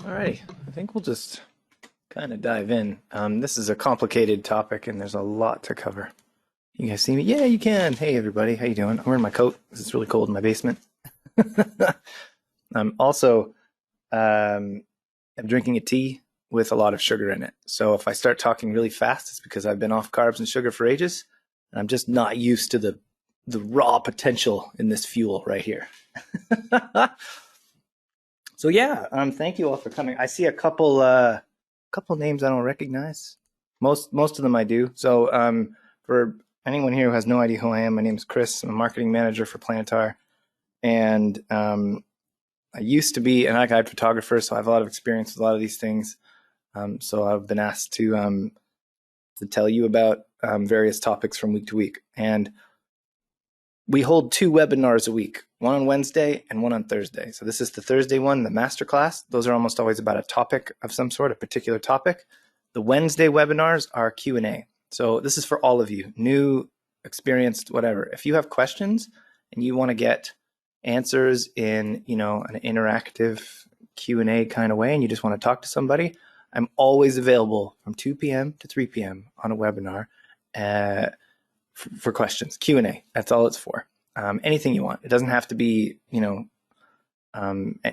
All right, I think we'll just kind of dive in. This is a complicated topic, and there's a lot to cover. You guys see me? Yeah, you can. Hey, everybody, how you doing? I'm wearing my coat because it's really cold in my basement. I'm also I'm drinking a tea with a lot of sugar in it. So if I start talking really fast, it's because I've been off carbs and sugar for ages, and I'm just not used to the raw potential in this fuel right here. So yeah, thank you all for coming. I see a couple names I don't recognize. Most of them I do. So for anyone here who has no idea who I am, my name is Chris. I'm a marketing manager for Plantar, and I used to be an iGUIDE photographer, so I have a lot of experience with a lot of these things. So I've been asked to tell you about various topics from week to week, and we hold two webinars a week, one on Wednesday and one on Thursday. So this is the Thursday one, the masterclass. Those are almost always about a topic of some sort, a particular topic. The Wednesday webinars are Q&A. So this is for all of you, new, experienced, whatever. If you have questions and you want to get answers in, an interactive Q&A kind of way, and you just want to talk to somebody, I'm always available from 2 p.m. to 3 p.m. on a webinar for questions, Q&A. That's all it's for. Anything you want. It doesn't have to be,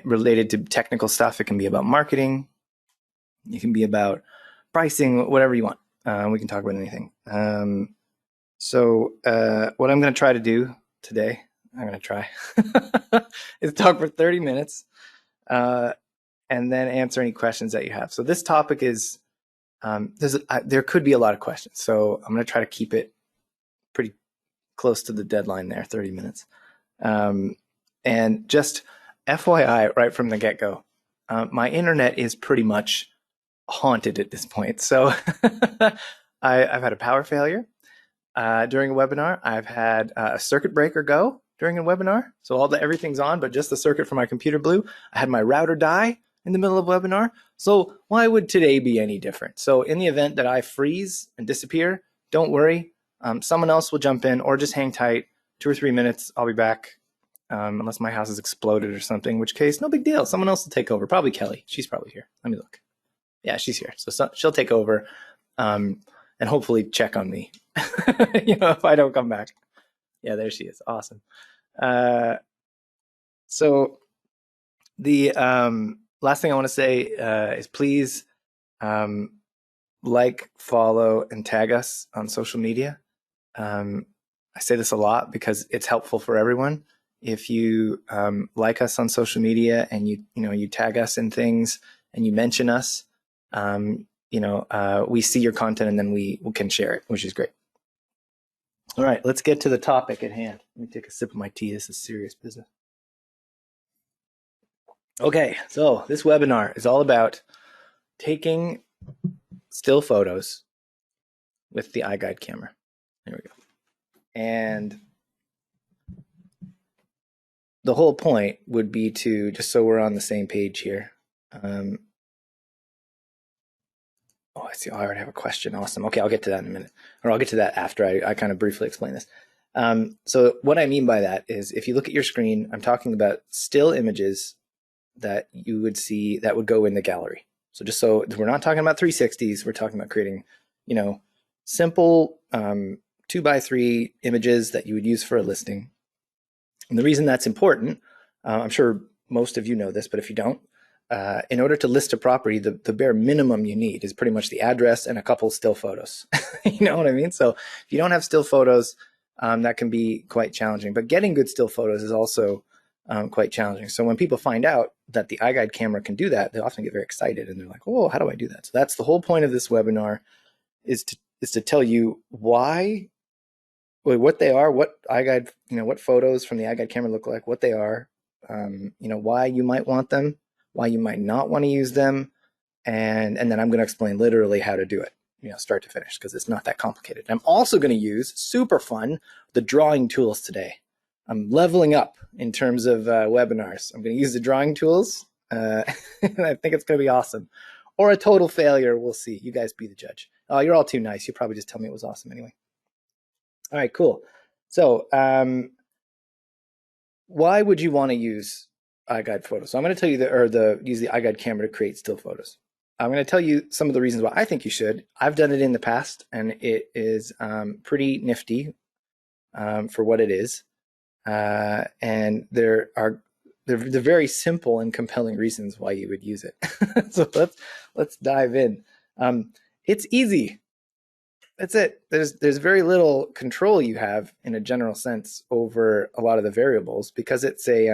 related to technical stuff. It can be about marketing. It can be about pricing, whatever you want. We can talk about anything. So what I'm going to try to do today, is talk for 30 minutes and then answer any questions that you have. So this topic is, there could be a lot of questions. So I'm going to try to keep it pretty close to the deadline there, 30 minutes. And just FYI, right from the get-go, my internet is pretty much haunted at this point. So I've had a power failure during a webinar. I've had a circuit breaker go during a webinar. So everything's on, but just the circuit for my computer blew. I had my router die in the middle of a webinar. So why would today be any different? So in the event that I freeze and disappear, don't worry. Someone else will jump in, or just hang tight. 2 or 3 minutes, I'll be back. Unless my house has exploded or something, in which case, no big deal. Someone else will take over. Probably Kelly. She's probably here. Let me look. Yeah, she's here. So she'll take over and hopefully check on me, if I don't come back. Yeah, there she is. Awesome. So the last thing I want to say is please like, follow, and tag us on social media. I say this a lot because it's helpful for everyone. If you like us on social media and you tag us in things and you mention us, we see your content and then we can share it, which is great. All right, let's get to the topic at hand. Let me take a sip of my tea. This is serious business. Okay, so this webinar is all about taking still photos with the iGUIDE camera. There we go. And the whole point would be to, just so we're on the same page here. I see. I already have a question. Awesome. Okay, I'll get to that in a minute. Or I'll get to that after I kind of briefly explain this. So what I mean by that is, if you look at your screen, I'm talking about still images that you would see that would go in the gallery. So just so we're not talking about 360s, we're talking about creating, simple 2x3 images that you would use for a listing. And the reason that's important, I'm sure most of you know this, but if you don't, in order to list a property, the bare minimum you need is pretty much the address and a couple still photos. You know what I mean? So if you don't have still photos, that can be quite challenging. But getting good still photos is also quite challenging. So when people find out that the iGUIDE camera can do that, they often get very excited and they're like, "Oh, how do I do that?" So that's the whole point of this webinar, is to tell you what they are, what iGUIDE, what photos from the iGUIDE camera look like, what they are, why you might want them, why you might not want to use them, and then I'm going to explain literally how to do it, start to finish, because it's not that complicated. I'm also going to use, super fun, the drawing tools today. I'm leveling up in terms of webinars. I'm going to use the drawing tools, and I think it's going to be awesome. Or a total failure, we'll see. You guys be the judge. Oh, you're all too nice. You probably just tell me it was awesome anyway. All right, cool. So why would you want to use iGUIDE photos. So I'm going to tell you use the iGUIDE camera to create still photos. I'm going to tell you some of the reasons why I think you should. I've done it in the past, and it is pretty nifty for what it is. And they're very simple and compelling reasons why you would use it. So let's dive in. It's easy. That's it. There's very little control you have in a general sense over a lot of the variables because it's a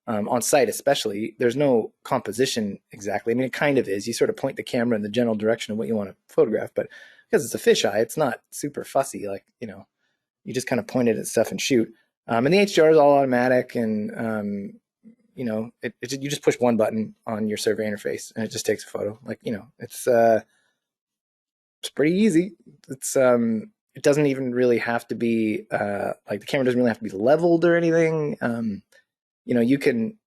on site especially. There's no composition exactly. I mean, it kind of is. You sort of point the camera in the general direction of what you want to photograph, but because it's a fisheye, it's not super fussy. Like you just kind of point it at stuff and shoot. And the HDR is all automatic, and you just push one button on your server interface, and it just takes a photo. Like it's pretty easy. It doesn't even really have to be like the camera doesn't really have to be leveled or anything. You can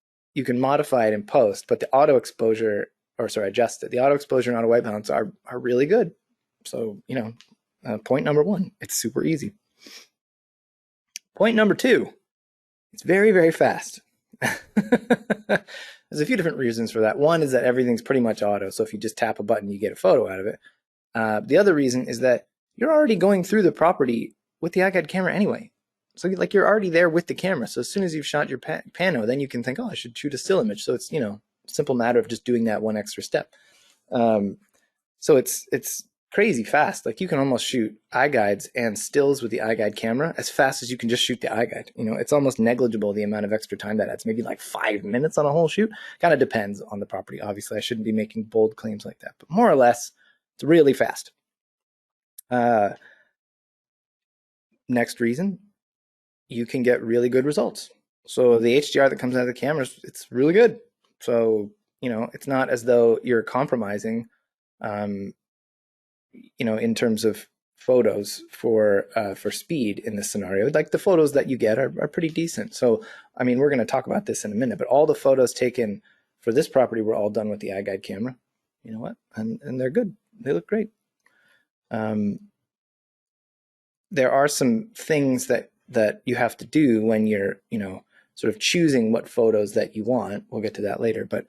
modify it in post, but the auto exposure adjust it. The auto exposure and auto white balance are really good. So point number one, it's super easy. Point number two, it's very, very fast. There's a few different reasons for that. One is that everything's pretty much auto. So if you just tap a button, you get a photo out of it. The other reason is that you're already going through the property with the iGUIDE camera anyway. So like you're already there with the camera. So as soon as you've shot your pano, then you can think, oh, I should shoot a still image. So it's, simple matter of just doing that one extra step. So it's crazy fast. Like you can almost shoot iGUIDEs and stills with the iGUIDE camera as fast as you can just shoot the iGUIDE. It's almost negligible the amount of extra time that adds. Maybe like 5 minutes on a whole shoot. Kind of depends on the property. Obviously, I shouldn't be making bold claims like that, but more or less, it's really fast. Next reason, you can get really good results. So the HDR that comes out of the cameras, it's really good. So, it's not as though you're compromising, in terms of photos for speed in this scenario. Like the photos that you get are pretty decent. So, I mean, we're going to talk about this in a minute, but all the photos taken for this property were all done with the iGUIDE camera. You know what? And they're good. They look great. There are some things that you have to do when you're, sort of choosing what photos that you want. We'll get to that later, but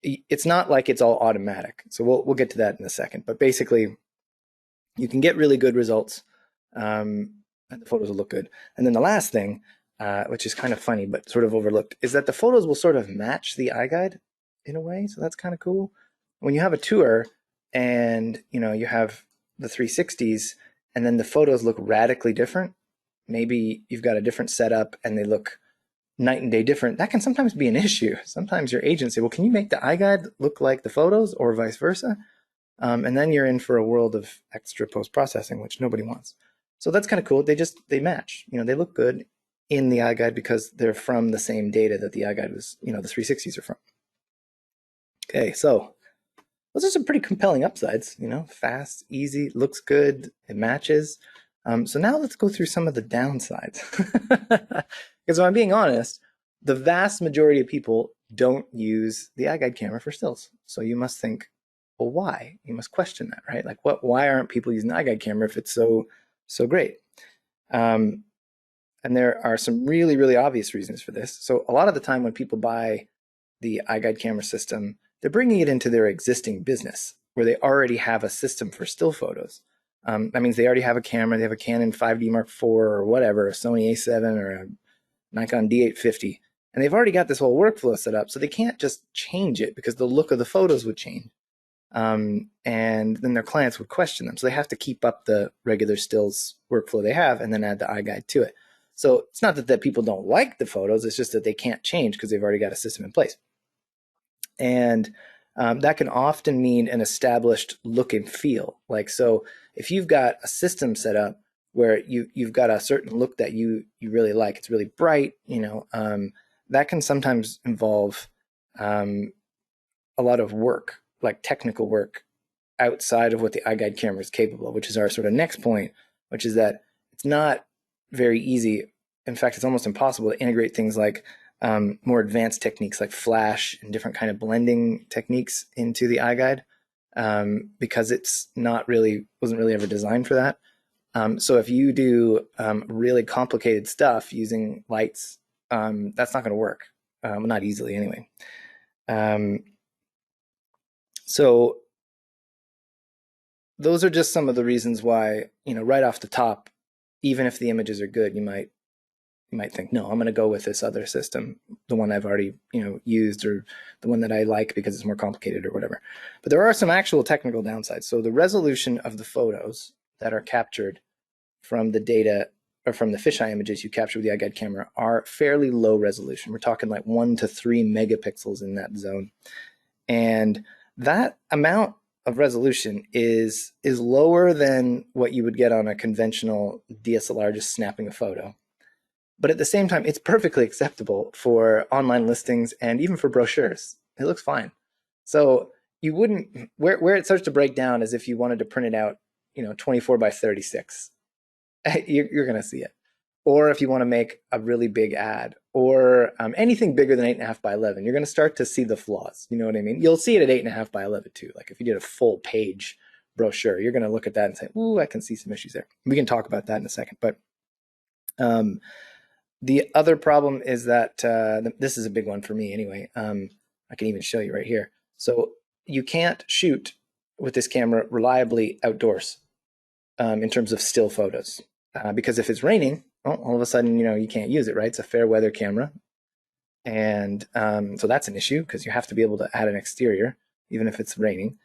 it's not like it's all automatic. So we'll get to that in a second. But basically, you can get really good results, and the photos will look good. And then the last thing, which is kind of funny but sort of overlooked, is that the photos will sort of match the iGUIDE in a way. So that's kind of cool. When you have a tour and you have the 360s and then the photos look radically different, maybe you've got a different setup and they look night and day different, that can sometimes be an issue. Sometimes your agent say, well, can you make the iGUIDE look like the photos or vice versa? And then you're in for a world of extra post-processing, which nobody wants. So that's kind of cool. They match. They look good in the iGUIDE because they're from the same data that the iGUIDE was, the 360s are from. Okay, so those are some pretty compelling upsides, fast, easy, looks good, it matches. So now let's go through some of the downsides. Because if I'm being honest, the vast majority of people don't use the iGUIDE camera for stills. So you must think, well, why? You must question that, right? Like, why aren't people using the iGUIDE camera if it's so great? And there are some really, really obvious reasons for this. So a lot of the time when people buy the iGUIDE camera system, they're bringing it into their existing business where they already have a system for still photos. That means they already have a camera. They have a Canon 5D Mark IV or whatever, a Sony A7 or a Nikon D850. And they've already got this whole workflow set up. So they can't just change it because the look of the photos would change. And then their clients would question them. So they have to keep up the regular stills workflow they have and then add the iGUIDE to it. So it's not that people don't like the photos. It's just that they can't change because they've already got a system in place. And that can often mean an established look and feel. Like, so if you've got a system set up where you've got a certain look that you really like, it's really bright, that can sometimes involve a lot of work, like technical work outside of what the iGUIDE camera is capable of, which is our sort of next point, which is that it's not very easy. In fact, it's almost impossible to integrate things like more advanced techniques like flash and different kind of blending techniques into the iGUIDE because it's wasn't really ever designed for that. So if you do really complicated stuff using lights, that's not going to work. not easily anyway. Um, so those are just some of the reasons why, right off the top, even if the images are good, you might think, no, I'm going to go with this other system, the one I've already, used, or the one that I like because it's more complicated or whatever. But there are some actual technical downsides. So the resolution of the photos that are captured from the data or from the fisheye images you capture with the iGUIDE camera are fairly low resolution. We're talking like 1 to 3 megapixels in that zone. And that amount of resolution is lower than what you would get on a conventional DSLR just snapping a photo. But at the same time, it's perfectly acceptable for online listings and even for brochures. It looks fine. So you wouldn't, where it starts to break down is if you wanted to print it out, 24 by 36. You're going to see it. Or if you want to make a really big ad, or anything bigger than 8.5 by 11, you're going to start to see the flaws. You know what I mean? You'll see it at 8.5 by 11 too. Like if you did a full page brochure, you're going to look at that and say, "Ooh, I can see some issues there." We can talk about that in a second. But the other problem is that this is a big one for me anyway. I can even show you right here. So you can't shoot with this camera reliably outdoors in terms of still photos. Because if it's raining, all of a sudden, you can't use it, right? It's a fair weather camera. And so that's an issue because you have to be able to add an exterior, even if it's raining.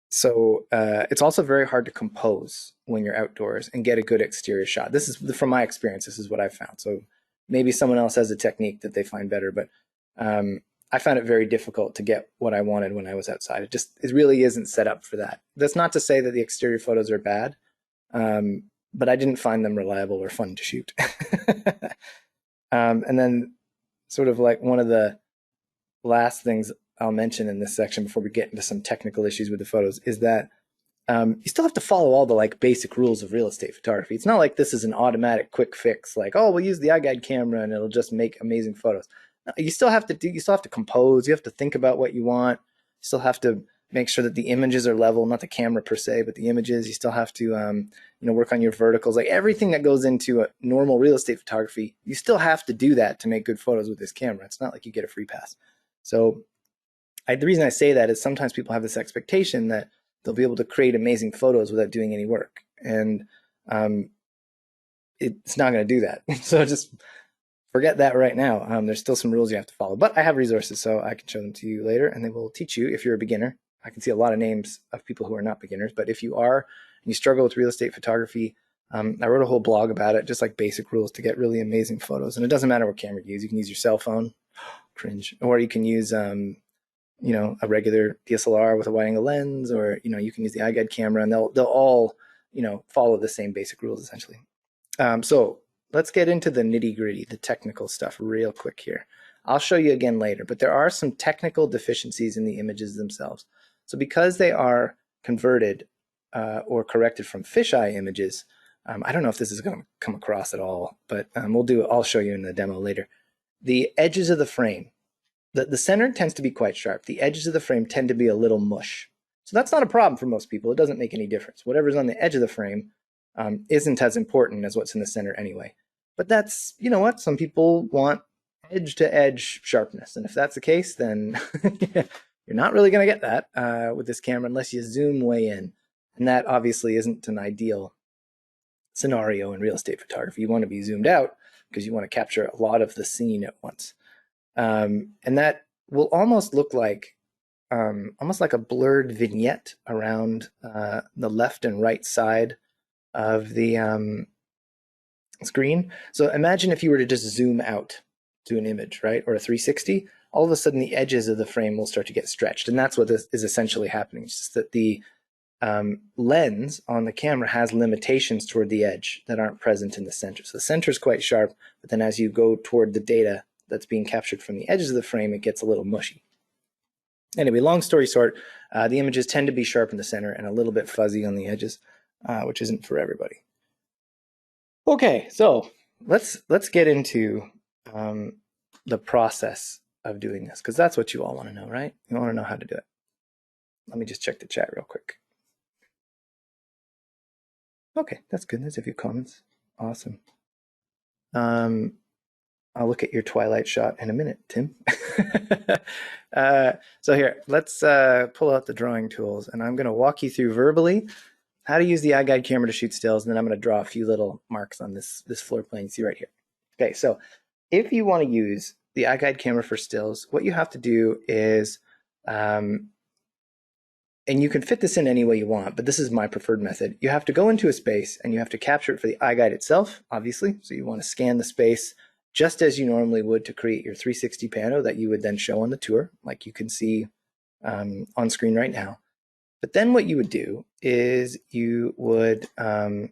So it's also very hard to compose when you're outdoors and get a good exterior shot. This is from my experience. This is what I've found. So maybe someone else has a technique that they find better, but I found it very difficult to get what I wanted when I was outside. It really isn't set up for that. That's not to say that the exterior photos are bad. But I didn't find them reliable or fun to shoot. And then sort of like one of the last things I'll mention in this section before we get into some technical issues with the photos is that you still have to follow all the like basic rules of real estate photography. It's not like this is an automatic quick fix, like, oh, we'll use the iGUIDE camera and it'll just make amazing photos. No, you still have to compose, you have to think about what you want, you still have to make sure that the images are level, not the camera per se, but the images. You still have to work on your verticals, like everything that goes into a normal real estate photography. You still have to do that to make good photos with this camera. It's not like you get a free pass. So the reason I say that is sometimes people have this expectation that they'll be able to create amazing photos without doing any work, and it's not going to do that. So just forget that right now. There's still some rules you have to follow, but I have resources, so I can show them to you later, and they will teach you if you're a beginner. I can see a lot of names of people who are not beginners, but if you are and you struggle with real estate photography, I wrote a whole blog about it, just like basic rules to get really amazing photos. And it doesn't matter what camera you use. You can use your cell phone, cringe, or you can use a regular DSLR with a wide angle lens, or you can use the iGUIDE camera, and they'll all follow the same basic rules essentially. So let's get into the nitty gritty, the technical stuff real quick here. I'll show you again later, but there are some technical deficiencies in the images themselves. So because they are converted or corrected from fisheye images, I don't know if this is going to come across at all, but I'll show you in the demo later. The edges of the frame, the center tends to be quite sharp. The edges of the frame tend to be a little mush. So that's not a problem for most people. It doesn't make any difference. Whatever's on the edge of the frame isn't as important as what's in the center anyway. But that's, what, some people want edge to edge sharpness. And if that's the case, then you're not really going to get that with this camera unless you zoom way in. And that obviously isn't an ideal scenario in real estate photography. You want to be zoomed out because you want to capture a lot of the scene at once. And that will almost look like a blurred vignette around the left and right side of the screen. So imagine if you were to just zoom out to an image, right, or a 360, all of a sudden the edges of the frame will start to get stretched. And that's what this is essentially happening. It's just that the lens on the camera has limitations toward the edge that aren't present in the center. So the center is quite sharp, but then as you go toward the data that's being captured from the edges of the frame, it gets a little mushy. Anyway, long story short, the images tend to be sharp in the center and a little bit fuzzy on the edges, which isn't for everybody. Okay, so let's get into the process of doing this, because that's what you all want to know, right? You want to know how to do it. Let me just check the chat real quick. Okay, that's good. There's a few comments. Awesome. I'll look at your twilight shot in a minute, Tim. So here, let's pull out the drawing tools, and I'm going to walk you through verbally how to use the iGUIDE camera to shoot stills, and then I'm going to draw a few little marks on this floor plan you see right here. Okay, so if you want to use the iGUIDE camera for stills, what you have to do is, and you can fit this in any way you want, but this is my preferred method. You have to go into a space and you have to capture it for the iGUIDE itself, obviously. So you want to scan the space just as you normally would to create your 360 pano that you would then show on the tour, like you can see on screen right now. But then what you would do is you would, we'll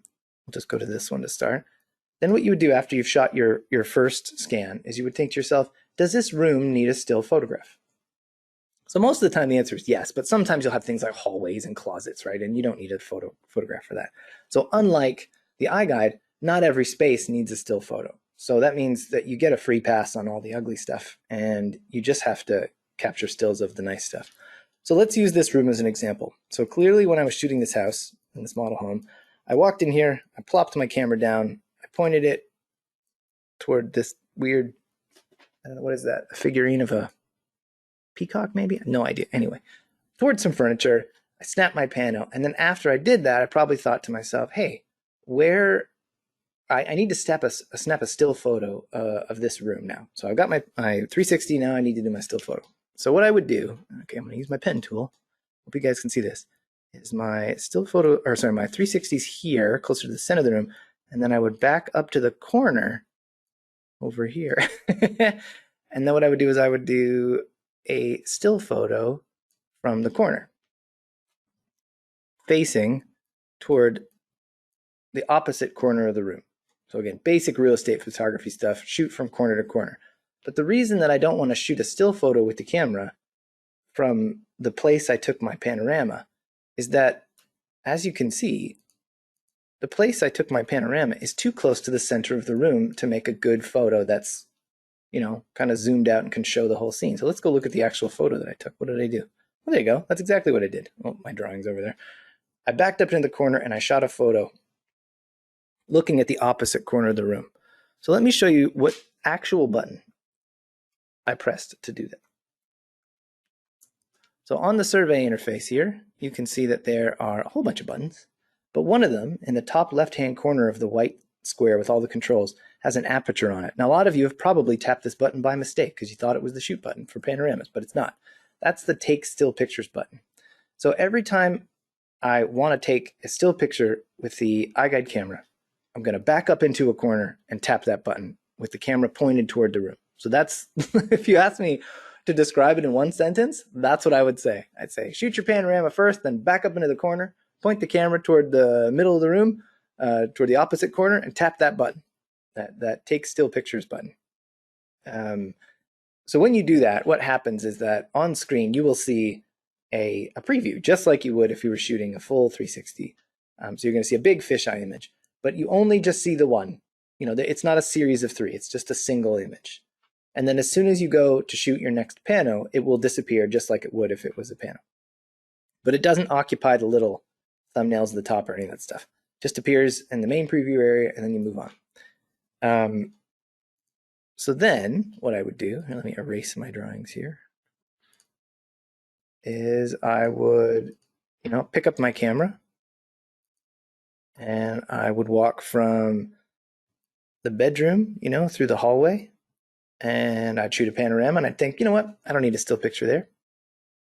just go to this one to start. Then what you would do after you've shot your first scan is you would think to yourself, does this room need a still photograph? So most of the time the answer is yes, but sometimes you'll have things like hallways and closets, right? And you don't need a photograph for that. So unlike the iGUIDE, not every space needs a still photo. So that means that you get a free pass on all the ugly stuff and you just have to capture stills of the nice stuff. So let's use this room as an example. So clearly when I was shooting this house in this model home, I walked in here, I plopped my camera down, I pointed it toward this weird, I don't know, what is that? A figurine of a peacock maybe? No idea. Anyway, towards some furniture, I snapped my pano. And then after I did that, I probably thought to myself, hey, where I need to snap a still photo of this room now. So I've got my 360 now. I need to do my still photo. So what I would do, okay, I'm going to use my pen tool. Hope you guys can see this. Is my still photo, or sorry, my 360's here, closer to the center of the room, and then I would back up to the corner over here. And then what I would do is I would do a still photo from the corner, facing toward the opposite corner of the room. So again, basic real estate photography stuff, shoot from corner to corner. But the reason that I don't want to shoot a still photo with the camera from the place I took my panorama is that, as you can see, the place I took my panorama is too close to the center of the room to make a good photo that's, you know, kind of zoomed out and can show the whole scene. So let's go look at the actual photo that I took. What did I do? Well, there you go. That's exactly what I did. Oh, my drawing's over there. I backed up into the corner and I shot a photo looking at the opposite corner of the room. So let me show you what actual button I pressed to do that. So on the survey interface here, you can see that there are a whole bunch of buttons, but one of them in the top left-hand corner of the white square with all the controls has an aperture on it. Now, a lot of you have probably tapped this button by mistake because you thought it was the shoot button for panoramas, but it's not. That's the take still pictures button. So every time I want to take a still picture with the iGUIDE camera, I'm going to back up into a corner and tap that button with the camera pointed toward the room. So that's, if you ask me to describe it in one sentence, that's what I would say. I'd say shoot your panorama first, then back up into the corner, point the camera toward the middle of the room, toward the opposite corner, and tap that button, that take still pictures button. So when you do that, what happens is that on screen you will see a preview, just like you would if you were shooting a full 360. So you're going to see a big fisheye image, but you only just see the one. You know, it's not a series of three, it's just a single image. And then as soon as you go to shoot your next pano, it will disappear just like it would if it was a pano. But it doesn't occupy the little thumbnails at the top or any of that stuff. It just appears in the main preview area and then you move on. So then what I would do, let me erase my drawings here, is I would, pick up my camera and I would walk from the bedroom, through the hallway, and I'd shoot a panorama and I'd think, you know what, I don't need a still picture there.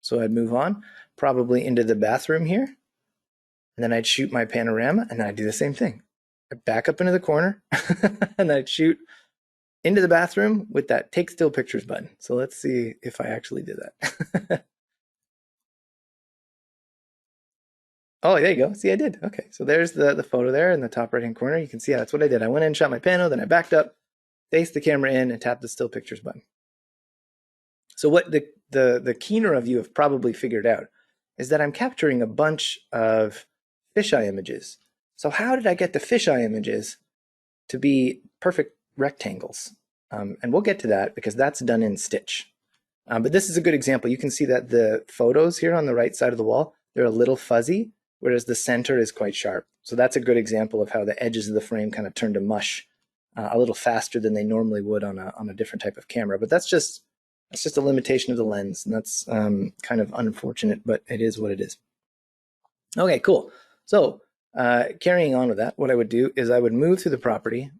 So I'd move on, probably into the bathroom here, and then I'd shoot my panorama and then I'd do the same thing. I'd back up into the corner and I'd shoot into the bathroom with that take still pictures button. So let's see if I actually did that. Oh, there you go. See, I did. Okay, so there's the photo there in the top right-hand corner. You can see that's what I did. I went in, shot my pano, then I backed up, faced the camera in, and tapped the still pictures button. So what the keener of you have probably figured out is that I'm capturing a bunch of fisheye images. So how did I get the fisheye images to be perfect rectangles? And we'll get to that because that's done in Stitch. But this is a good example. You can see that the photos here on the right side of the wall, they're a little fuzzy, whereas the center is quite sharp. So that's a good example of how the edges of the frame kind of turn to mush a little faster than they normally would on a different type of camera. But that's just a limitation of the lens, and that's kind of unfortunate, but it is what it is. Okay, cool. So carrying on with that, what I would do is I would move through the property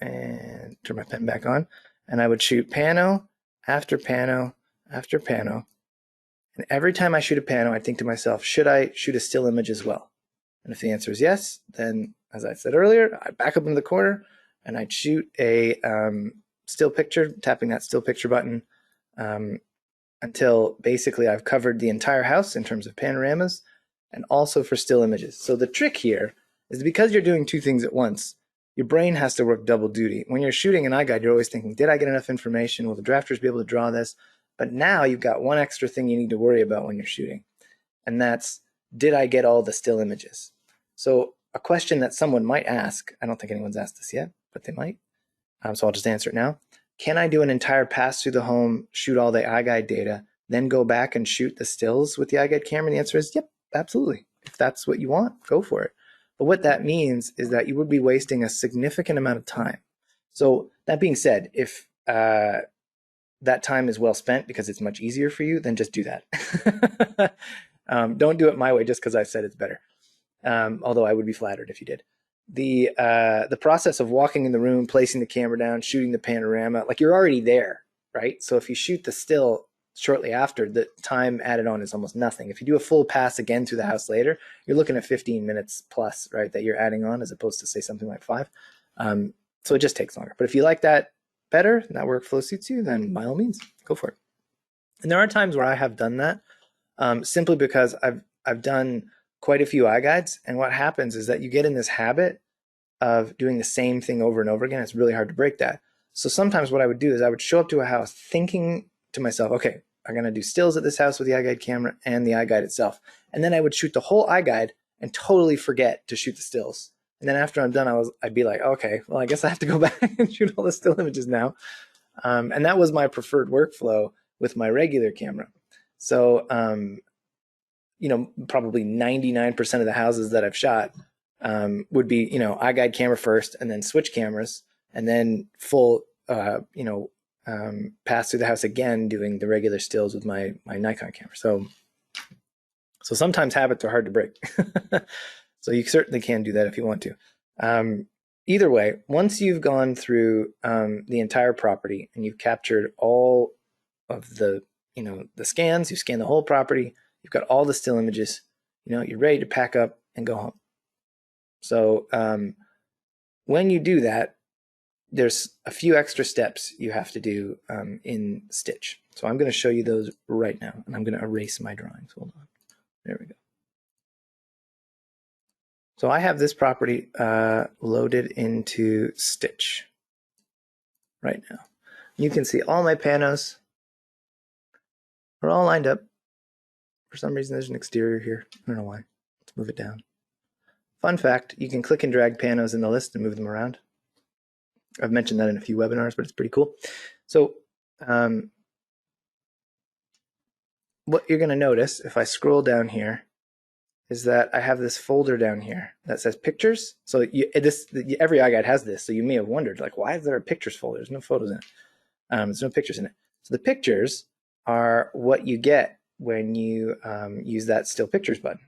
and turn my pen back on, and I would shoot pano after pano after pano. And every time I shoot a pano, I think to myself, should I shoot a still image as well? And if the answer is yes, then, as I said earlier, I back up in the corner and I'd shoot a still picture, tapping that still picture button until basically I've covered the entire house in terms of panoramas and also for still images. So the trick here is because you're doing two things at once, your brain has to work double duty. When you're shooting an iGUIDE, you're always thinking, did I get enough information? Will the drafters be able to draw this? But now you've got one extra thing you need to worry about when you're shooting, and that's, did I get all the still images? So a question that someone might ask, I don't think anyone's asked this yet, but they might, so I'll just answer it now. Can I do an entire pass through the home, shoot all the iGUIDE data, then go back and shoot the stills with the iGUIDE camera? And the answer is, yep, absolutely. If that's what you want, go for it. But what that means is that you would be wasting a significant amount of time. So that being said, if that time is well spent because it's much easier for you, then just do that. Don't do it my way just because I said it's better. Although I would be flattered if you did. The process of walking in the room, placing the camera down, shooting the panorama, like you're already there, right? So if you shoot the still shortly after, the time added on is almost nothing. If you do a full pass again through the house later, you're looking at 15 minutes plus, right, that you're adding on as opposed to say something like 5. So it just takes longer. But if you like that better, and that workflow suits you, then by all means, go for it. And there are times where I have done that simply because I've done quite a few iGUIDEs, and what happens is that you get in this habit of doing the same thing over and over again. It's really hard to break that. So sometimes what I would do is I would show up to a house thinking to myself, okay, I'm going to do stills at this house with the iGUIDE camera and the iGUIDE itself. And then I would shoot the whole iGUIDE and totally forget to shoot the stills. And then after I'm done, I'd be like, okay, well, I guess I have to go back and shoot all the still images now. And that was my preferred workflow with my regular camera. So, probably 99% of the houses that I've shot would be, iGUIDE camera first and then switch cameras and then full, pass through the house again doing the regular stills with my Nikon camera. So sometimes habits are hard to break. So you certainly can do that if you want to. Either way, once you've gone through the entire property and you've captured all of the scans, you've scanned the whole property, you've got all the still images, you're ready to pack up and go home. So when you do that, there's a few extra steps you have to do in Stitch. So I'm going to show you those right now, and I'm going to erase my drawings. Hold on. There we go. So I have this property loaded into Stitch right now. You can see all my panos are all lined up. For some reason, there's an exterior here. I don't know why. Let's move it down. Fun fact, you can click and drag panos in the list and move them around. I've mentioned that in a few webinars, but it's pretty cool. So what you're going to notice if I scroll down here is that I have this folder down here that says pictures. So every iGUIDE has this. So you may have wondered, like, why is there a pictures folder? There's no photos in it. There's no pictures in it. So the pictures are what you get when you use that still pictures button.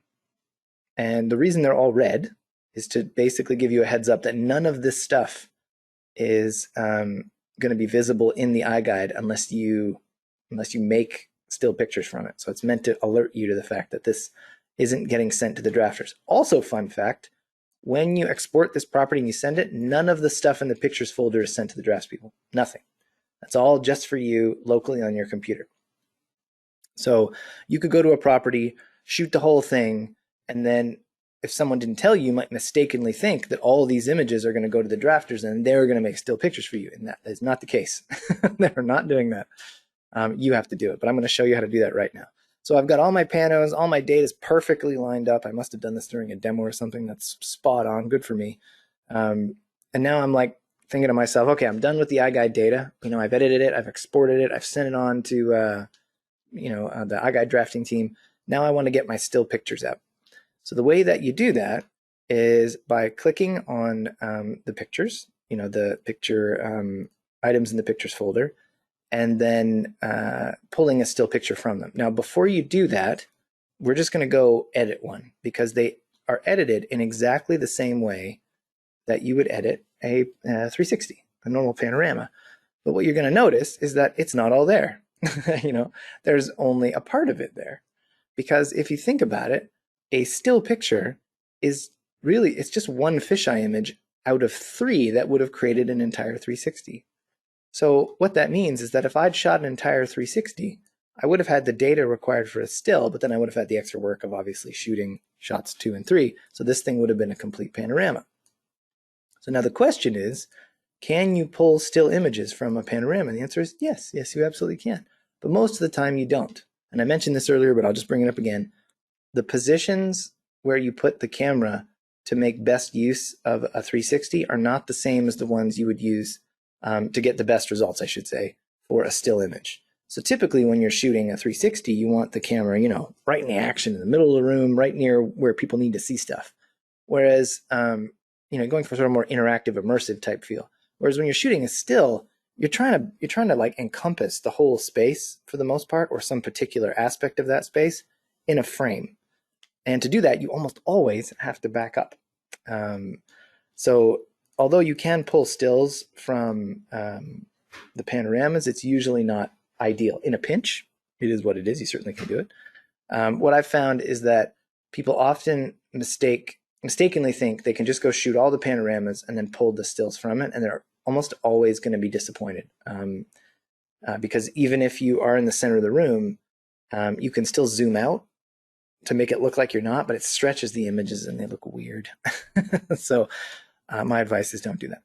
And the reason they're all red is to basically give you a heads up that none of this stuff is going to be visible in the iGUIDE unless you make still pictures from it. So it's meant to alert you to the fact that this isn't getting sent to the drafters. Also, fun fact, when you export this property and you send it, none of the stuff in the pictures folder is sent to the draftspeople. Nothing. That's all just for you locally on your computer. So you could go to a property, shoot the whole thing, and then if someone didn't tell you, you might mistakenly think that all of these images are going to go to the drafters and they're going to make still pictures for you. And that is not the case. They're not doing that. You have to do it, but I'm going to show you how to do that right now. So I've got all my panos, all my data is perfectly lined up. I must have done this during a demo or something. That's spot on. Good for me. And now I'm like thinking to myself, okay, I'm done with the iGUIDE data. I've edited it. I've exported it. I've sent it on to, the iGUIDE drafting team. Now I want to get my still pictures out. So the way that you do that is by clicking on the pictures the picture items in the pictures folder, and then pulling a still picture from them. Now, before you do that, we're just going to go edit one because they are edited in exactly the same way that you would edit a 360, a normal panorama. But what you're going to notice is that it's not all there. There's only a part of it there. Because if you think about it, a still picture is really, it's just one fisheye image out of 3 that would have created an entire 360. So what that means is that if I'd shot an entire 360, I would have had the data required for a still, but then I would have had the extra work of obviously shooting shots 2 and 3. So this thing would have been a complete panorama. So now the question is, can you pull still images from a panorama? And the answer is yes. Yes, you absolutely can. But most of the time you don't. And I mentioned this earlier, but I'll just bring it up again. The positions where you put the camera to make best use of a 360 are not the same as the ones you would use to get the best results, I should say, for a still image. So typically when you're shooting a 360, you want the camera, right in the action, in the middle of the room, right near where people need to see stuff. Whereas, going for sort of more interactive, immersive type feel. Whereas when you're shooting a still, you're trying to like encompass the whole space for the most part, or some particular aspect of that space in a frame. And to do that, you almost always have to back up. So although you can pull stills from the panoramas, it's usually not ideal. In a pinch, it is what it is. You certainly can do it. What I've found is that people often mistakenly think they can just go shoot all the panoramas and then pull the stills from it, and they're almost always going to be disappointed because even if you are in the center of the room, you can still zoom out to make it look like you're not, but it stretches the images and they look weird. So my advice is don't do that.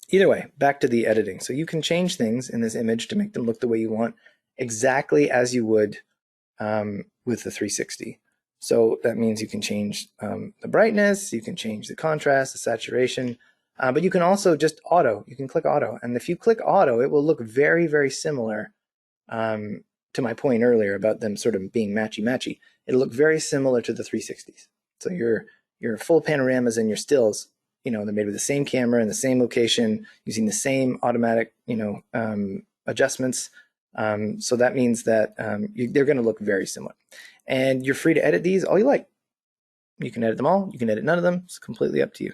Either way, back to the editing. So you can change things in this image to make them look the way you want, exactly as you would with the 360. So that means you can change the brightness, you can change the contrast, the saturation, but you can also just you can click auto. And if you click auto, it will look very, very similar to my point earlier about them sort of being matchy-matchy. It'll look very similar to the 360s. So your full panoramas and your stills, they're made with the same camera in the same location, using the same automatic, adjustments. So that means that they're going to look very similar. And you're free to edit these all you like. You can edit them all. You can edit none of them. It's completely up to you.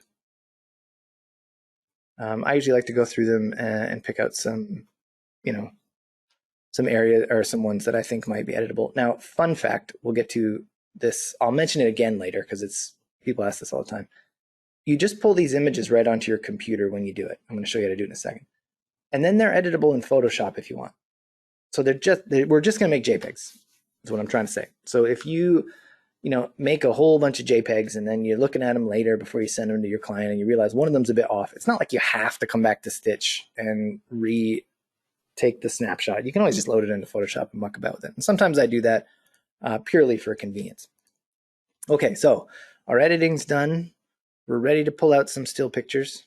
I usually like to go through them and pick out some, some area or some ones that I think might be editable. Now, fun fact, we'll get to this. I'll mention it again later because people ask this all the time. You just pull these images right onto your computer when you do it. I'm going to show you how to do it in a second. And then they're editable in Photoshop if you want. So we're just going to make JPEGs, is what I'm trying to say. So if you make a whole bunch of JPEGs and then you're looking at them later before you send them to your client and you realize one of them's a bit off, it's not like you have to come back to Stitch and take the snapshot. You can always just load it into Photoshop and muck about with it. And sometimes I do that purely for convenience. Okay, so our editing's done. We're ready to pull out some still pictures.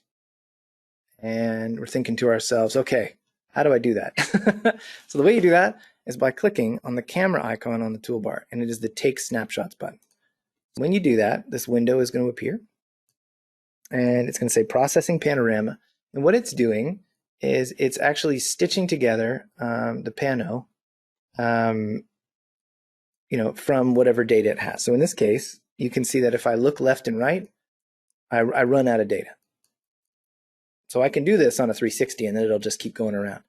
And we're thinking to ourselves, okay, how do I do that? So the way you do that is by clicking on the camera icon on the toolbar, and it is the Take Snapshots button. When you do that, this window is going to appear, and it's going to say Processing Panorama. And what it's doing is it's actually stitching together the pano, from whatever data it has. So in this case, you can see that if I look left and right, I run out of data. So I can do this on a 360 and then it'll just keep going around.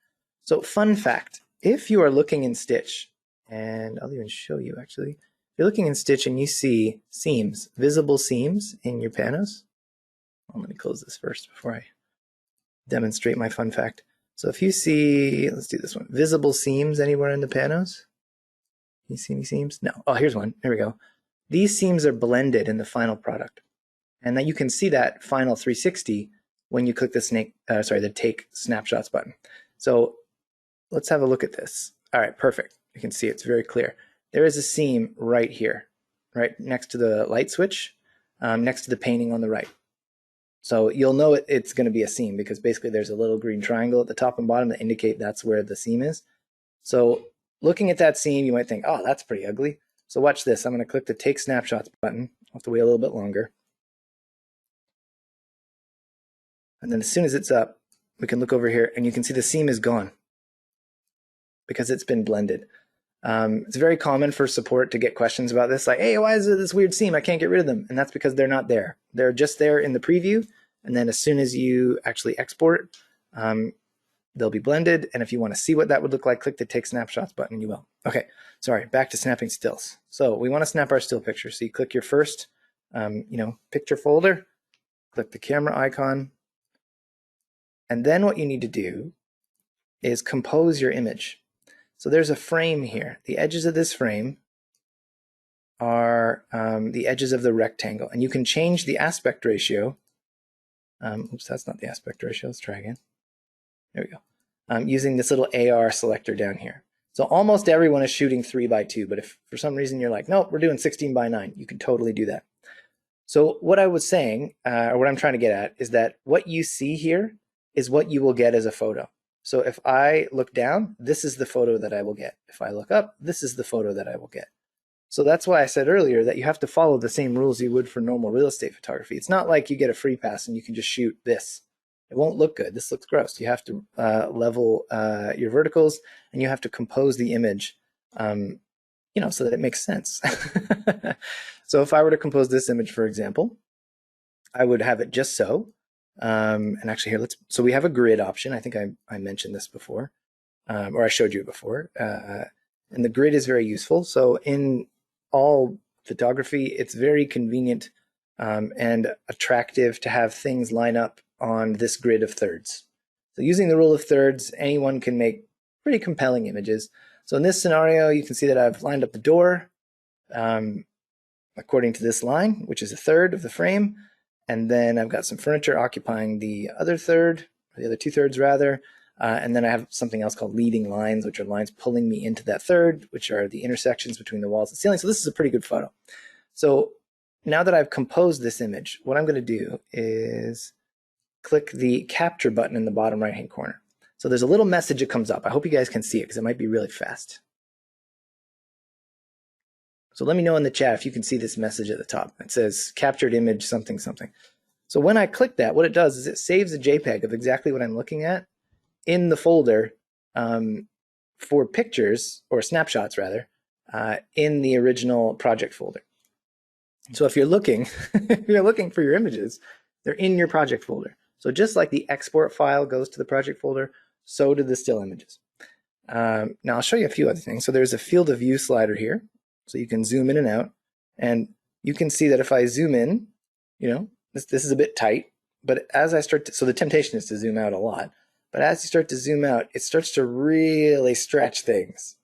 So fun fact, if you are looking in Stitch, and I'll even show you actually, if you're looking in Stitch and you see seams, visible seams in your panos, let me close this first before I demonstrate my fun fact. So if you see, let's do this one, visible seams anywhere in the panos? Can you see any seams? No. Oh, here's one. There we go. These seams are blended in the final product. And then you can see that final 360 when you click the Take Snapshots button. So let's have a look at this. All right, perfect. You can see it's very clear. There is a seam right here, right next to the light switch, next to the painting on the right. So you'll know it's going to be a seam because basically there's a little green triangle at the top and bottom that indicate that's where the seam is. So looking at that seam, you might think, oh, that's pretty ugly. So watch this. I'm going to click the Take Snapshots button. I'll have to wait a little bit longer. And then as soon as it's up, we can look over here and you can see the seam is gone because it's been blended. It's very common for support to get questions about this, like, hey, why is it this weird seam? I can't get rid of them. And that's because they're not there. They're just there in the preview. And then as soon as you actually export, they'll be blended. And if you want to see what that would look like, click the Take Snapshots button and you will. Okay, sorry, back to snapping stills. So we want to snap our still picture. So you click your first picture folder, click the camera icon. And then what you need to do is compose your image. So there's a frame here. The edges of this frame are the edges of the rectangle. And you can change the aspect ratio. Oops, that's not the aspect ratio. Let's try again. There we go. Using this little AR selector down here. So almost everyone is shooting 3:2, but if for some reason you're like, nope, we're doing 16:9, you can totally do that. So what I was saying, or what I'm trying to get at, is that what you see here is what you will get as a photo. So if I look down, this is the photo that I will get. If I look up, this is the photo that I will get. So that's why I said earlier that you have to follow the same rules you would for normal real estate photography. It's not like you get a free pass and you can just shoot this. It won't look good. This looks gross. You have to level your verticals and you have to compose the image, so that it makes sense. So if I were to compose this image, for example, I would have it just so. And actually here, so we have a grid option. I think I mentioned this before, or I showed you before. And the grid is very useful. So in all photography, it's very convenient and attractive to have things line up on this grid of thirds. So using the rule of thirds, anyone can make pretty compelling images. So in this scenario, you can see that I've lined up the door according to this line, which is a third of the frame. And then I've got some furniture occupying the other third, or the other 2/3 rather. And then I have something else called leading lines, which are lines pulling me into that third, which are the intersections between the walls and ceiling. So this is a pretty good photo. So now that I've composed this image, what I'm going to do is click the capture button in the bottom right-hand corner. So there's a little message that comes up. I hope you guys can see it because it might be really fast. So let me know in the chat if you can see this message at the top. It says captured image something something. So when I click that, what it does is it saves a JPEG of exactly what I'm looking at in the folder for pictures, or snapshots rather, in the original project folder. So if you're looking, if you're looking for your images, they're in your project folder. So just like the export file goes to the project folder, so do the still images. Now I'll show you a few other things. So there's a field of view slider here. So you can zoom in and out, and you can see that if I zoom in, this is a bit tight, but as I start to, so the temptation is to zoom out a lot, but as you start to zoom out, it starts to really stretch things,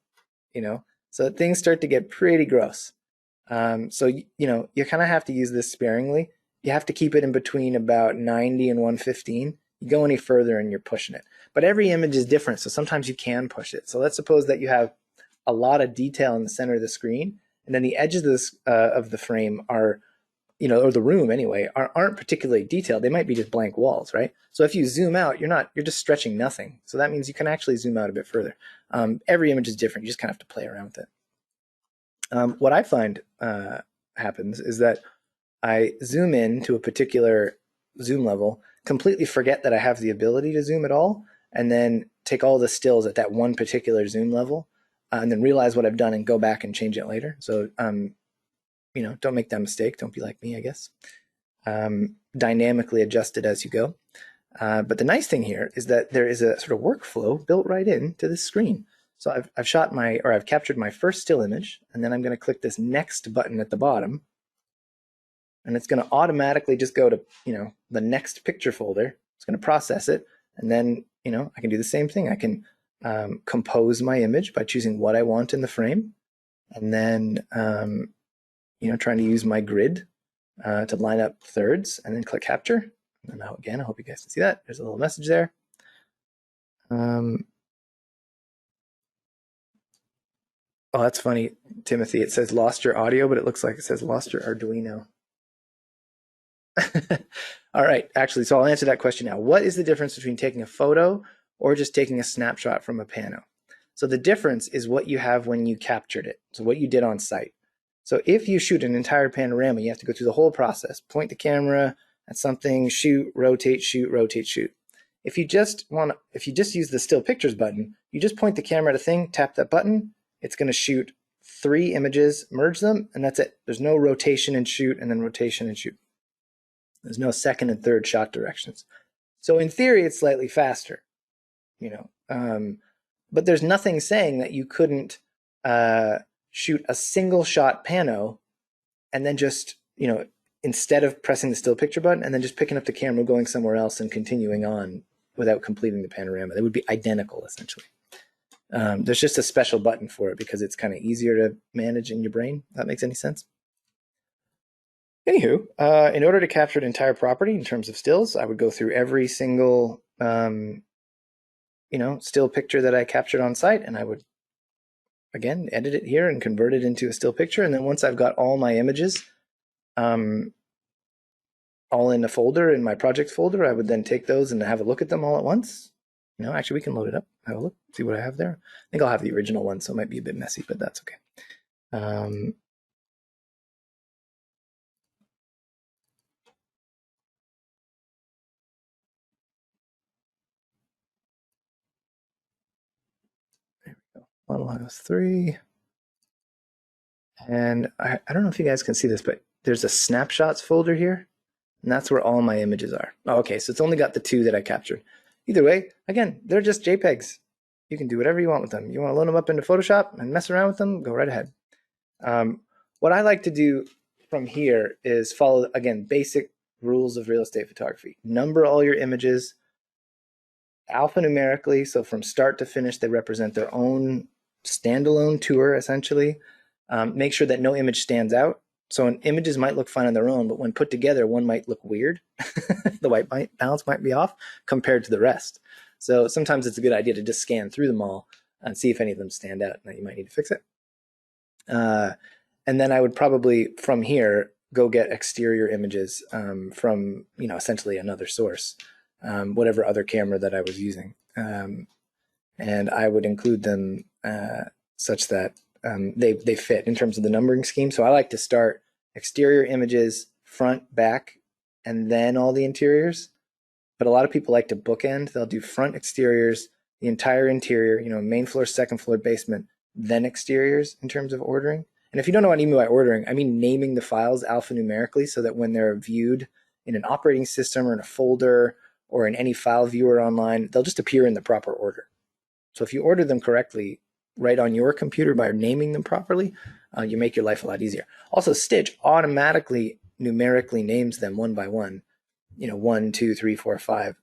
so things start to get pretty gross. So, you kind of have to use this sparingly. You have to keep it in between about 90 and 115. You go any further and you're pushing it, but every image is different. So sometimes you can push it. So let's suppose that you have a lot of detail in the center of the screen, and then the edges of the frame are, or the room anyway, aren't particularly detailed. They might be just blank walls, right? So if you zoom out, you're just stretching nothing. So that means you can actually zoom out a bit further. Every image is different. You just kind of have to play around with it. What I find happens is that I zoom in to a particular zoom level, completely forget that I have the ability to zoom at all, and then take all the stills at that one particular zoom level, and then realize what I've done and go back and change it later. So, don't make that mistake. Don't be like me, I guess. Dynamically adjust it as you go. But the nice thing here is that there is a sort of workflow built right into this screen. So I've captured my first still image, and then I'm going to click this next button at the bottom, and it's going to automatically just go to, the next picture folder. It's going to process it, and then, I can do the same thing. I can compose my image by choosing what I want in the frame, and then trying to use my grid to line up thirds, and then click capture. And now again, I hope you guys can see that. There's a little message there. Oh, that's funny, Timothy. It says lost your audio, but it looks like it says lost your Arduino. All right, actually, so I'll answer that question now. What is the difference between taking a photo or just taking a snapshot from a pano? So the difference is what you have when you captured it, so what you did on site. So if you shoot an entire panorama, you have to go through the whole process, point the camera, at something, shoot, rotate, shoot, rotate, shoot. If you just use the still pictures button, you just point the camera at a thing, tap that button, it's going to shoot 3 images, merge them, and that's it. There's no rotation and shoot and then rotation and shoot. There's no second and third shot directions. So in theory, it's slightly faster, but there's nothing saying that you couldn't shoot a single shot pano and then just, instead of pressing the still picture button and then just picking up the camera, going somewhere else and continuing on without completing the panorama. They would be identical, essentially. There's just a special button for it because it's kind of easier to manage in your brain. If that makes any sense. Anywho, in order to capture an entire property in terms of stills, I would go through every single, still picture that I captured on site, and I would, again, edit it here and convert it into a still picture. And then once I've got all my images, all in a folder, in my project folder, I would then take those and have a look at them all at once. Actually, we can load it up, have a look, see what I have there. I think I'll have the original one, so it might be a bit messy, but that's okay. There we go. Model has 3. And I don't know if you guys can see this, but there's a snapshots folder here, and that's where all my images are. Oh, okay, so it's only got the 2 that I captured. Either way, again, they're just JPEGs. You can do whatever you want with them. You want to load them up into Photoshop and mess around with them, go right ahead. What I like to do from here is follow, again, basic rules of real estate photography. Number all your images alphanumerically, so from start to finish, they represent their own standalone tour, essentially. Make sure that no image stands out. So images might look fine on their own, but when put together, one might look weird. The white balance might be off compared to the rest. So sometimes it's a good idea to just scan through them all and see if any of them stand out. Now you might need to fix it. And then I would probably, from here, go get exterior images from, essentially another source, whatever other camera that I was using. And I would include them such that they fit in terms of the numbering scheme. So I like to start exterior images, front, back, and then all the interiors. But a lot of people like to bookend. They'll do front exteriors, the entire interior, main floor, second floor, basement, then exteriors in terms of ordering. And if you don't know what I mean by ordering, I mean naming the files alphanumerically so that when they're viewed in an operating system or in a folder or in any file viewer online, they'll just appear in the proper order. So if you order them correctly, right on your computer by naming them properly, you make your life a lot easier. Also, Stitch automatically numerically names them one by one, 1, 2, 3, 4, 5,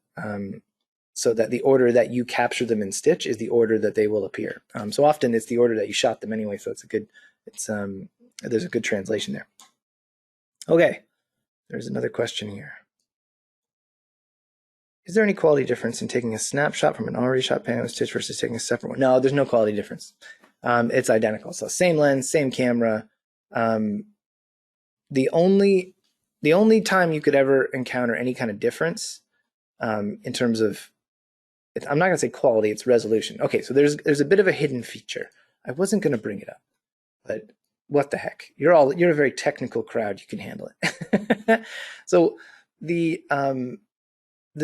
so that the order that you capture them in Stitch is the order that they will appear. So often it's the order that you shot them anyway, so there's a good translation there. Okay, there's another question here. Is there any quality difference in taking a snapshot from an already shot pan with Stitch versus taking a separate one? No, there's no quality difference. It's identical. So same lens, same camera. The only time you could ever encounter any kind of difference in terms of, I'm not going to say quality, it's resolution. Okay, so there's a bit of a hidden feature. I wasn't going to bring it up, but what the heck? You're a very technical crowd. You can handle it. So the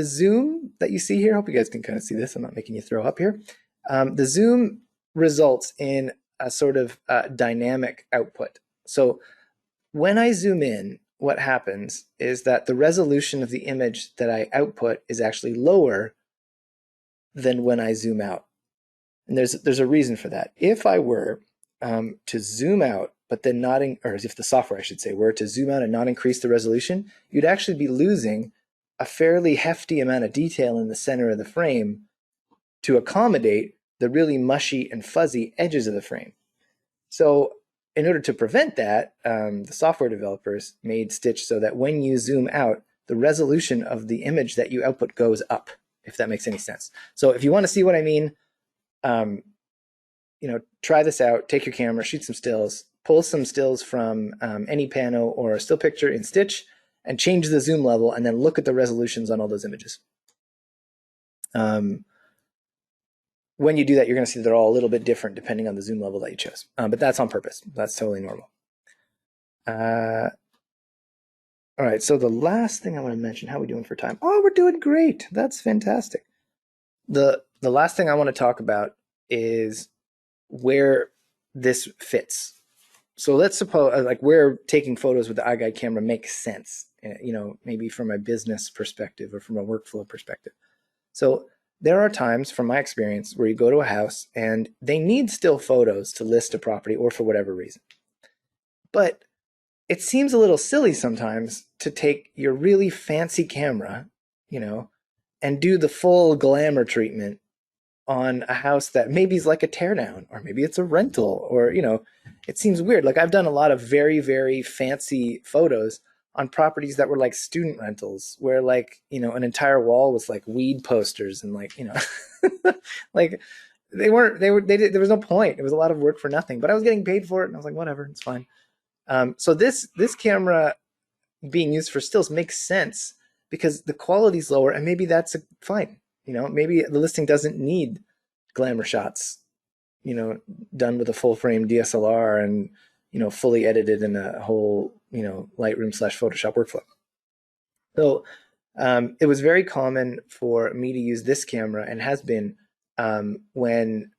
zoom that you see here, I hope you guys can kind of see this. I'm not making you throw up here. The zoom results in a sort of dynamic output. So when I zoom in, what happens is that the resolution of the image that I output is actually lower than when I zoom out. And there's a reason for that. If I were to zoom out, but then not, or if the software, I should say, were to zoom out and not increase the resolution, you'd actually be losing a fairly hefty amount of detail in the center of the frame to accommodate the really mushy and fuzzy edges of the frame. So in order to prevent that, the software developers made Stitch so that when you zoom out, the resolution of the image that you output goes up, if that makes any sense. So if you want to see what I mean, try this out, take your camera, shoot some stills, pull some stills from any pano or a still picture in Stitch, and change the zoom level, and then look at the resolutions on all those images. When you do that, you're going to see they're all a little bit different depending on the zoom level that you chose. But that's on purpose. That's totally normal. All right, so the last thing I want to mention, how are we doing for time? Oh, we're doing great. That's fantastic. The last thing I want to talk about is where this fits. So let's suppose like where taking photos with the iGUIDE camera makes sense, maybe from a business perspective or from a workflow perspective. So there are times from my experience where you go to a house and they need still photos to list a property or for whatever reason. But it seems a little silly sometimes to take your really fancy camera, you know, and do the full glamour treatment on a house that maybe is like a teardown or maybe it's a rental or it seems weird. Like I've done a lot of very very fancy photos on properties that were like student rentals where like an entire wall was like weed posters and like like there was no point. It was a lot of work for nothing, but I was getting paid for it and I was like whatever, it's fine. So this camera being used for stills makes sense because the quality's lower and maybe that's fine. Maybe the listing doesn't need glamour shots, done with a full frame DSLR and, fully edited in a whole, Lightroom / Photoshop workflow. So it was very common for me to use this camera and has been when,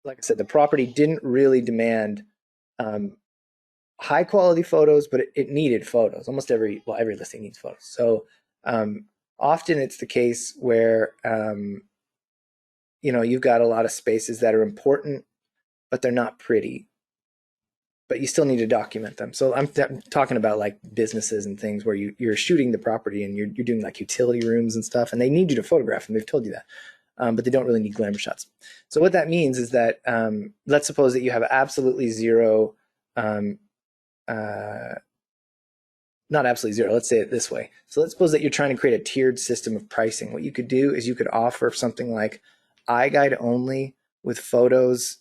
like I said, the property didn't really demand um, high quality photos, but it needed photos. Almost every listing needs photos. So um, often it's the case where you've got a lot of spaces that are important, but they're not pretty. But you still need to document them. So I'm talking about like businesses and things where you're shooting the property and you're doing like utility rooms and stuff, and they need you to photograph them. They've told you that. But they don't really need glamour shots. So what that means is that let's suppose that you have absolutely zero um, not absolutely zero. Let's say it this way. So let's suppose that you're trying to create a tiered system of pricing. What you could do is you could offer something like iGUIDE only with photos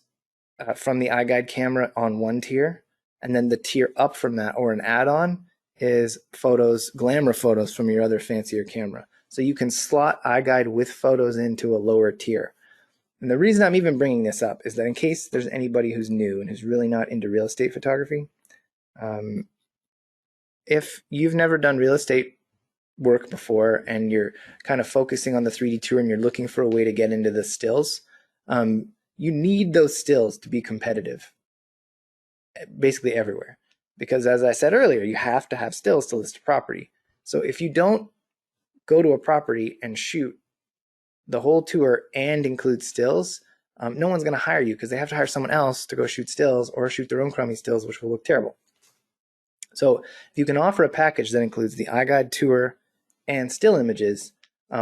from the iGUIDE camera on one tier, and then the tier up from that or an add-on is photos, glamour photos from your other fancier camera. So you can slot iGUIDE with photos into a lower tier. And the reason I'm even bringing this up is that in case there's anybody who's new and who's really not into real estate photography, um, if you've never done real estate work before and you're kind of focusing on the 3D tour and you're looking for a way to get into the stills, you need those stills to be competitive basically everywhere. Because as I said earlier, you have to have stills to list a property. So if you don't go to a property and shoot the whole tour and include stills, no one's going to hire you because they have to hire someone else to go shoot stills or shoot their own crummy stills, which will look terrible. So if you can offer a package that includes the iGUIDE tour and still images,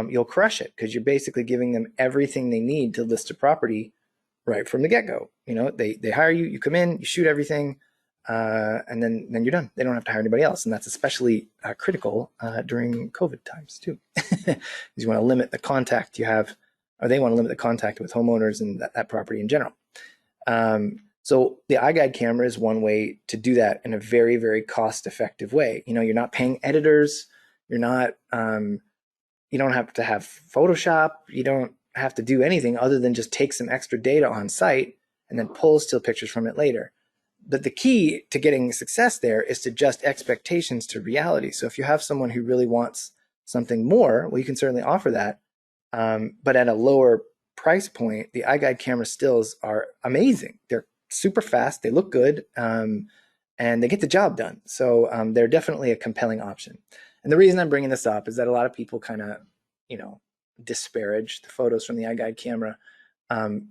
you'll crush it because you're basically giving them everything they need to list a property right from the get-go. They hire you, you come in, you shoot everything, and then you're done. They don't have to hire anybody else, and that's especially critical during COVID times too. You want to limit the contact you have, or they want to limit the contact with homeowners and that property in general. So the iGUIDE camera is one way to do that in a very, very cost-effective way. You're not paying editors. You're not. You don't have to have Photoshop. You don't have to do anything other than just take some extra data on site and then pull still pictures from it later. But the key to getting success there is to adjust expectations to reality. So if you have someone who really wants something more, well, you can certainly offer that, but at a lower price point. The iGUIDE camera stills are amazing. They're super fast, they look good, and they get the job done. So they're definitely a compelling option. And the reason I'm bringing this up is that a lot of people kind of, disparage the photos from the iGUIDE camera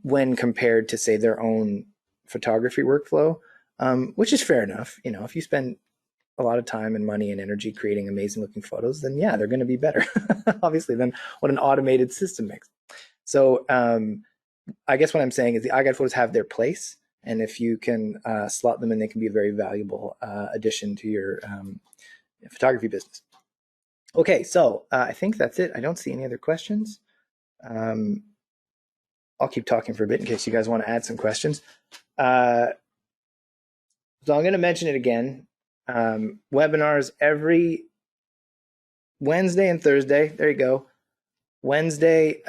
when compared to, say, their own photography workflow, which is fair enough. If you spend a lot of time and money and energy creating amazing looking photos, then yeah, they're going to be better, obviously, than what an automated system makes. So I guess what I'm saying is the iGUIDE photos have their place, and if you can slot them in, they can be a very valuable addition to your photography business. Okay, so I think that's it. I don't see any other questions. I'll keep talking for a bit in case you guys want to add some questions. So I'm going to mention it again. Webinars every Wednesday and Thursday. There you go. Wednesday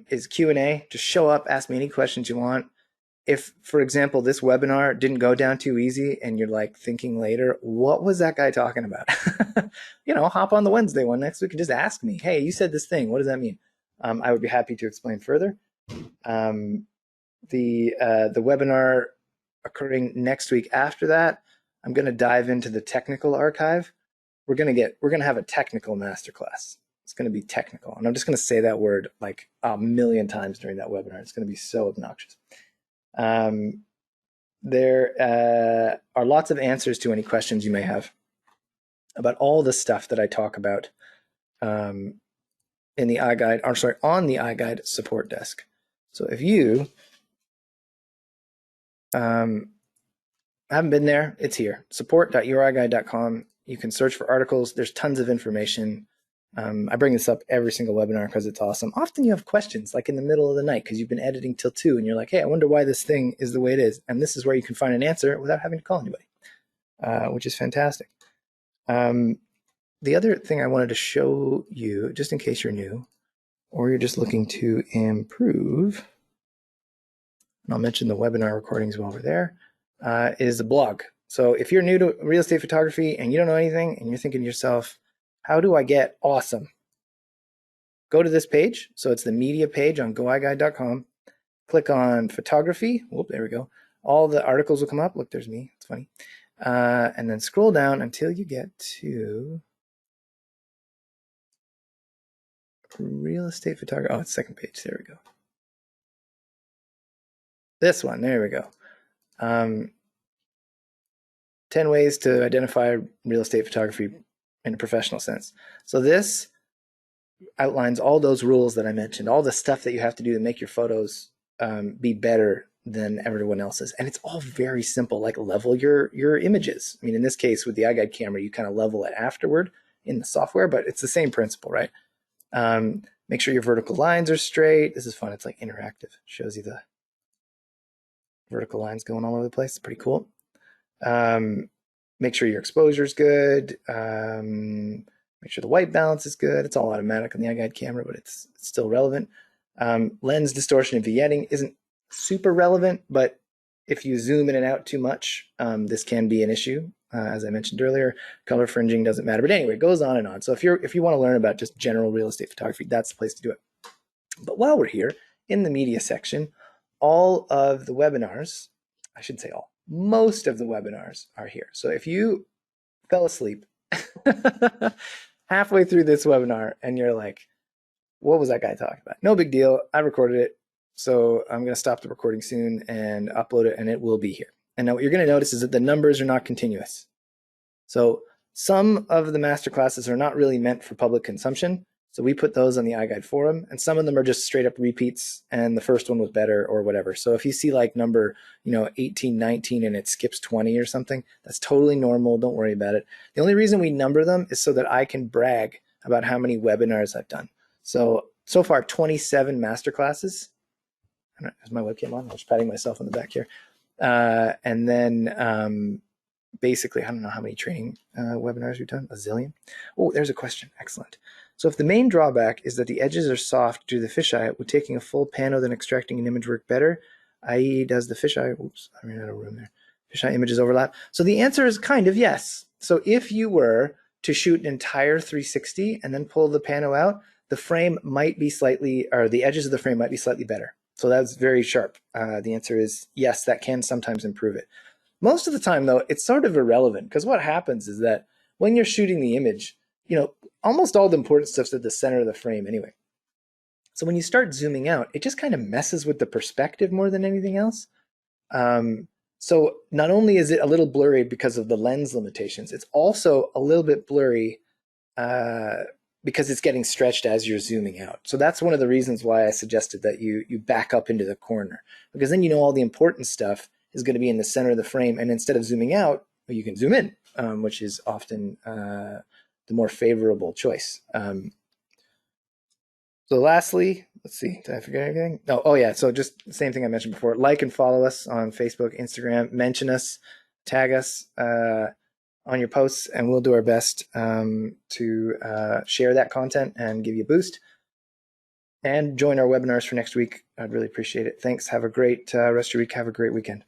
is Q&A. Just show up, ask me any questions you want. if, for example, this webinar didn't go down too easy and you're like thinking later, what was that guy talking about? Hop on the Wednesday one next week and just ask me, hey, you said this thing. What does that mean? I would be happy to explain further. The webinar occurring next week after that, I'm going to dive into the technical archive. We're going to have a technical masterclass. It's going to be technical. And I'm just going to say that word like a million times during that webinar. It's going to be so obnoxious. There are lots of answers to any questions you may have about all the stuff that I talk about in the iGUIDE, on the iGUIDE support desk. So if you haven't been there, it's here. support.youriguide.com. You can search for articles. There's tons of information. I bring this up every single webinar because it's awesome. Often you have questions like in the middle of the night because you've been editing till 2 and you're like, hey, I wonder why this thing is the way it is. And this is where you can find an answer without having to call anybody, which is fantastic. The other thing I wanted to show you, just in case you're new or you're just looking to improve, and I'll mention the webinar recordings while we're there, is the blog. So if you're new to real estate photography and you don't know anything and you're thinking to yourself, how do I get awesome? Go to this page. So it's the media page on goiguide.com. Click on photography. Whoop, there we go. All the articles will come up. Look, there's me. It's funny. And then scroll down until you get to real estate photography. Oh, it's second page. There we go. This one. There we go. 10 ways to identify real estate photography in a professional sense. So this outlines all those rules that I mentioned, all the stuff that you have to do to make your photos be better than everyone else's. And it's all very simple, like level your images. I mean, in this case, with the iGUIDE camera, you kind of level it afterward in the software, but it's the same principle, right? Make sure your vertical lines are straight. This is fun. It's like interactive. It shows you the vertical lines going all over the place. It's pretty cool. Make sure your exposure is good. Make sure the white balance is good. It's all automatic on the iGUIDE camera, but it's still relevant. Lens distortion and vignetting isn't super relevant, but if you zoom in and out too much, this can be an issue. As I mentioned earlier, color fringing doesn't matter. But anyway, it goes on and on. So if you want to learn about just general real estate photography, that's the place to do it. But while we're here in the media section, all of the webinars, I shouldn't say all, most of the webinars are here. So if you fell asleep halfway through this webinar and you're like, what was that guy talking about? No big deal. I recorded it. So I'm going to stop the recording soon and upload it, and it will be here. And now what you're going to notice is that the numbers are not continuous. So some of the masterclasses are not really meant for public consumption. So we put those on the iGUIDE forum, and some of them are just straight up repeats, and the first one was better or whatever. So if you see like number 18, 19, and it skips 20 or something, that's totally normal. Don't worry about it. The only reason we number them is so that I can brag about how many webinars I've done. So far, 27 masterclasses. Is my webcam on? I'm just patting myself on the back here. And then basically, I don't know how many training webinars we've done, a zillion. Oh, there's a question. Excellent. So if the main drawback is that the edges are soft due to the fisheye, would taking a full pano then extracting an image work better? I.e., does the fisheye, oops, I ran out of room there. Fisheye images overlap? So the answer is kind of yes. So if you were to shoot an entire 360 and then pull the pano out, the frame might be slightly, or the edges of the frame might be slightly better. So that's very sharp. The answer is yes, that can sometimes improve it. Most of the time, though, it's sort of irrelevant because what happens is that when you're shooting the image, almost all the important stuff's at the center of the frame anyway. So when you start zooming out, it just kind of messes with the perspective more than anything else. So not only is it a little blurry because of the lens limitations, it's also a little bit blurry because it's getting stretched as you're zooming out. So that's one of the reasons why I suggested that you back up into the corner, because then all the important stuff is going to be in the center of the frame, and instead of zooming out, you can zoom in, which is often the more favorable choice. So lastly, let's see, did I forget anything? Oh yeah, so just the same thing I mentioned before. Like and follow us on Facebook, Instagram, mention us, tag us on your posts, and we'll do our best to share that content and give you a boost. and join our webinars for next week. I'd really appreciate it. Thanks. Have a great rest of your week. Have a great weekend.